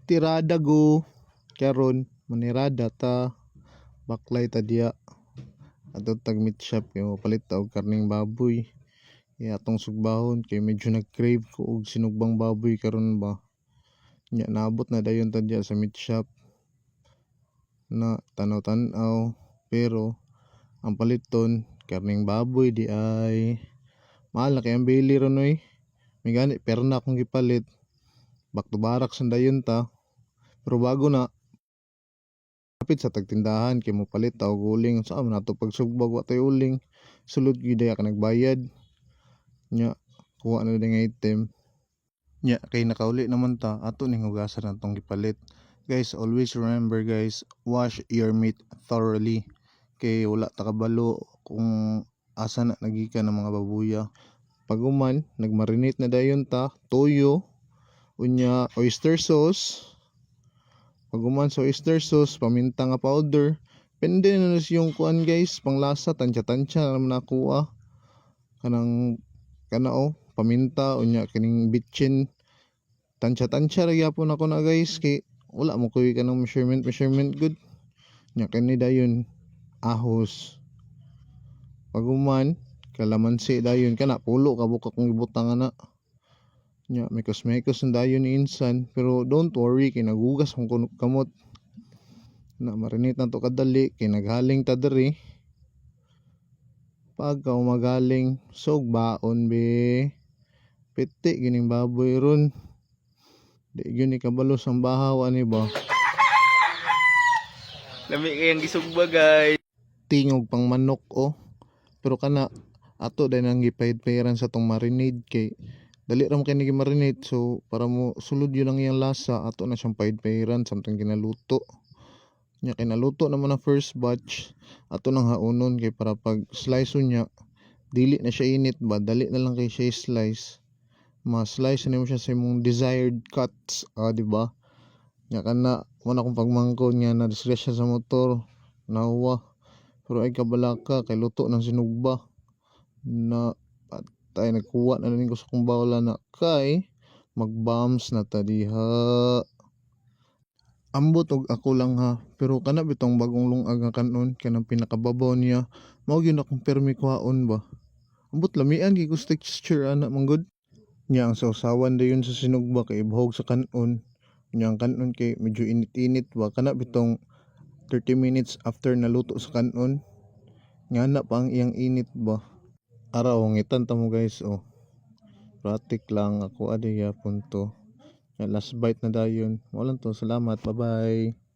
tirada go karon manirada ta baklay ta diya ato tag meat shop kay palit ta og karning baboy kay atong sugbahon kay medyo nag-crave ko og sinugbang baboy karon ba nya naabot na dayon ta diya sa meat shop na tanaw-tanaw pero ang paliton karning baboy di ay mahal na kay ang bili ron oy may gani perna akong gipalit back to barak sa dayon ta pero bago na kapit sa tagtindahan kay mo palit ta og uling sa man nato pagsugbag wa tay uling sulod gyud ka nagbayad nya kuha na ding item nya kay nakauli naman ta ato ning hugasan natong gipalit. Guys, always remember guys, wash your meat thoroughly kay wala ta kabalo kung asa na nagikan ng mga babuya. Paguman nagmarinate na dayon ta toyo unya oyster sauce. Paguman sa oyster sauce, paminta nga powder. Pende na yung kuan guys, panglasa tansya-tansya naman nakuha. Kanang paminta unya kining bitchin. Tansya-tansya ra gyapon ako na guys kay wala mo kuy kanang measurement good. Nya kani dayon ahos. Paguman kalamansi dayon kana pulo ka buka kong ibutang ana. Nya mekos-mekos ang dayon ni insan pero don't worry kay nagugas kong kamot na marinate na to kadali kay naghaling ta diri pagka umagaling sog baon be piti gining baboy ron di gyud ni kabalo sang bahaw ani ba lami kayang gisugba guys tingog pang manok pero kana ato dai nang gipahid-pahiran sa tong marinade kay dali ra mo kay marinate so para mo sulod yun ang iyang lasa ato na siyang pahid-pahiran samtang ginaluto nya kay naluto naman ang first batch ato nang haunon kay para pag slice nya dili na siya init ba dali na lang kay siya slice ma-slice na mo siya sa imong desired cuts di ba nya kana wala akong pagmangkon nga na disgrasya sa motor nawa pero ay kabalaka kay luto ng sinugba na tayo nagkuha na rin ko sa kong bawala na kay mag-bombs na ta diha ambot og ako lang ha pero kana bitong bagong lungag nga kanon kanang pinakababaw niya mao gyud akong permi kuhaon ba ambot lamian gi gusto texture ana manggod nya ang sausawan dayon sa sinugba kay ibhog sa kanon nya ang kanon kay medyo init-init ba kana bitong 30 minutes after naluto sa kanon ngana pa ang iyang init ba araw ngitan ta mo guys pratik lang ako adiya punto last bite na dayon walang to salamat bye bye.